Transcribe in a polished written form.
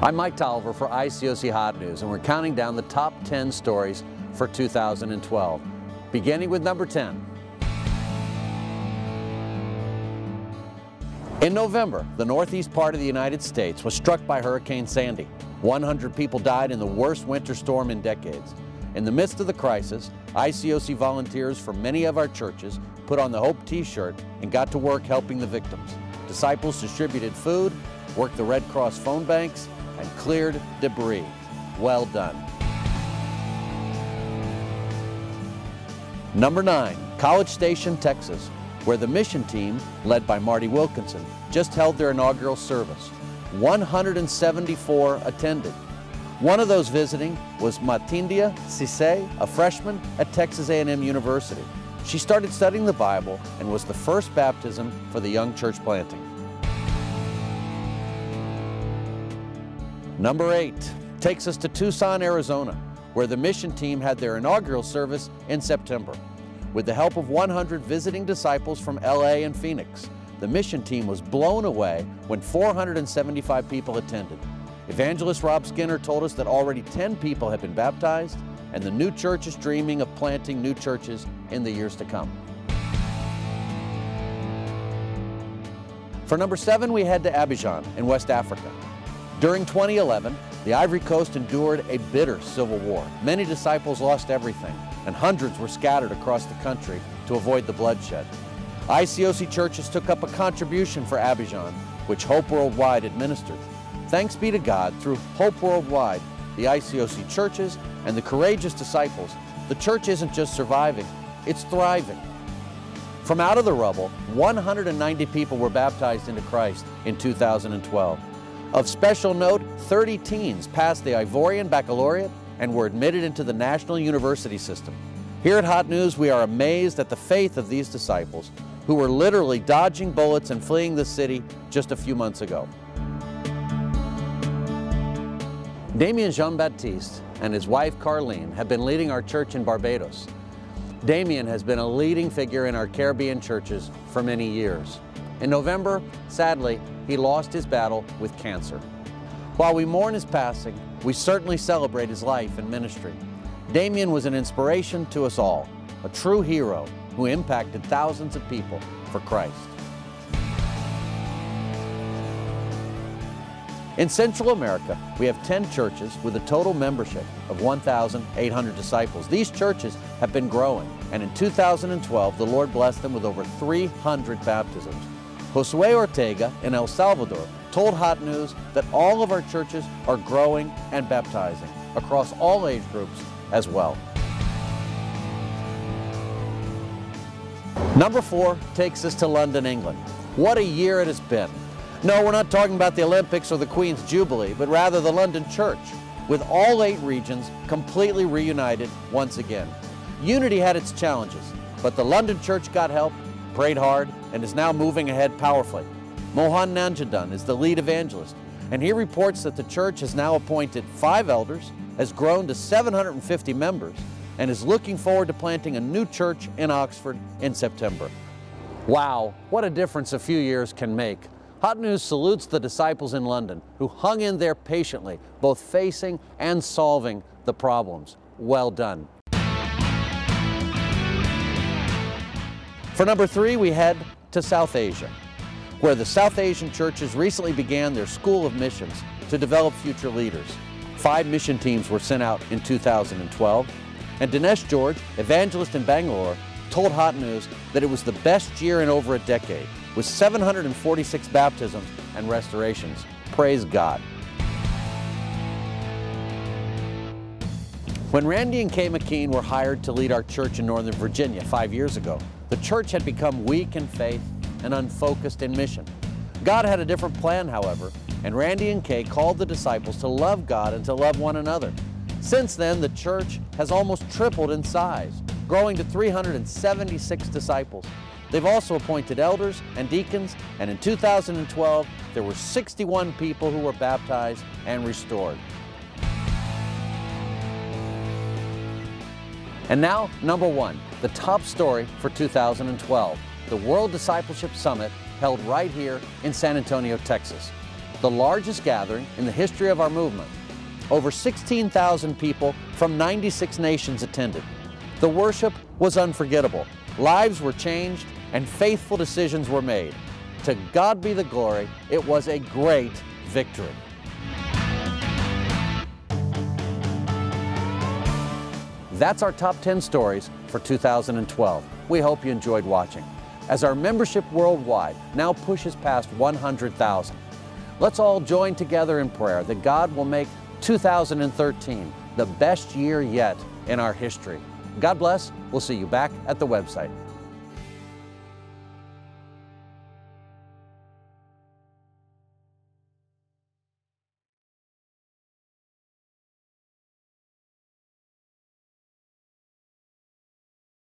I'm Mike Tolliver for ICOC Hot News, and we're counting down the top 10 stories for 2012, beginning with number 10. In November, the northeast part of the United States was struck by Hurricane Sandy. 100 people died in the worst winter storm in decades. In the midst of the crisis, ICOC volunteers from many of our churches put on the Hope T-shirt and got to work helping the victims. Disciples distributed food, worked the Red Cross phone banks, and cleared debris. Well done. Number 9, College Station, Texas, where the mission team, led by Marty Wilkinson, just held their inaugural service. 174 attended. One of those visiting was Matindia Cisse, a freshman at Texas A&M University. She started studying the Bible and was the first baptism for the young church planting. Number 8 takes us to Tucson, Arizona, where the mission team had their inaugural service in September. With the help of 100 visiting disciples from LA and Phoenix, the mission team was blown away when 475 people attended. Evangelist Rob Skinner told us that already 10 people have been baptized, and the new church is dreaming of planting new churches in the years to come. For number 7, we head to Abidjan in West Africa. During 2011, the Ivory Coast endured a bitter civil war. Many disciples lost everything, and hundreds were scattered across the country to avoid the bloodshed. ICOC churches took up a contribution for Abidjan, which Hope Worldwide administered. Thanks be to God, through Hope Worldwide, the ICOC churches, and the courageous disciples, the church isn't just surviving, it's thriving. From out of the rubble, 190 people were baptized into Christ in 2012. Of special note, 30 teens passed the Ivorian Baccalaureate and were admitted into the National University System. Here at Hot News, we are amazed at the faith of these disciples, who were literally dodging bullets and fleeing the city just a few months ago. Damien Jean-Baptiste and his wife Carlene have been leading our church in Barbados. Damien has been a leading figure in our Caribbean churches for many years. In November, sadly, he lost his battle with cancer. While we mourn his passing, we certainly celebrate his life and ministry. Damien was an inspiration to us all, a true hero who impacted thousands of people for Christ. In Central America, we have 10 churches with a total membership of 1,800 disciples. These churches have been growing, and in 2012, the Lord blessed them with over 300 baptisms. Josue Ortega in El Salvador told Hot News that all of our churches are growing and baptizing across all age groups as well. Number 4 takes us to London, England. What a year it has been. No, we're not talking about the Olympics or the Queen's Jubilee, but rather the London Church, with all 8 regions completely reunited once again. Unity had its challenges, but the London Church got help, prayed hard, and is now moving ahead powerfully. Mohan Nanjadan is the lead evangelist, and he reports that the church has now appointed 5 elders, has grown to 750 members, and is looking forward to planting a new church in Oxford in September. Wow, what a difference a few years can make. Hot News salutes the disciples in London who hung in there patiently, both facing and solving the problems. Well done. For number 3, we head to South Asia, where the South Asian churches recently began their School of Missions to develop future leaders. 5 mission teams were sent out in 2012, and Dinesh George, evangelist in Bangalore, told Hot News that it was the best year in over a decade, with 746 baptisms and restorations. Praise God. When Randy and Kay McKean were hired to lead our church in Northern Virginia 5 years ago, the church had become weak in faith and unfocused in mission. God had a different plan, however, and Randy and Kay called the disciples to love God and to love one another. Since then, the church has almost tripled in size, growing to 376 disciples. They've also appointed elders and deacons, and in 2012, there were 61 people who were baptized and restored. And now, number 1, the top story for 2012, the World Discipleship Summit held right here in San Antonio, Texas. the largest gathering in the history of our movement. Over 16,000 people from 96 nations attended. The worship was unforgettable. Lives were changed and faithful decisions were made. To God be the glory, it was a great victory. That's our top 10 stories for 2012. We hope you enjoyed watching. As our membership worldwide now pushes past 100,000, let's all join together in prayer that God will make 2013 the best year yet in our history. God bless. We'll see you back at the website.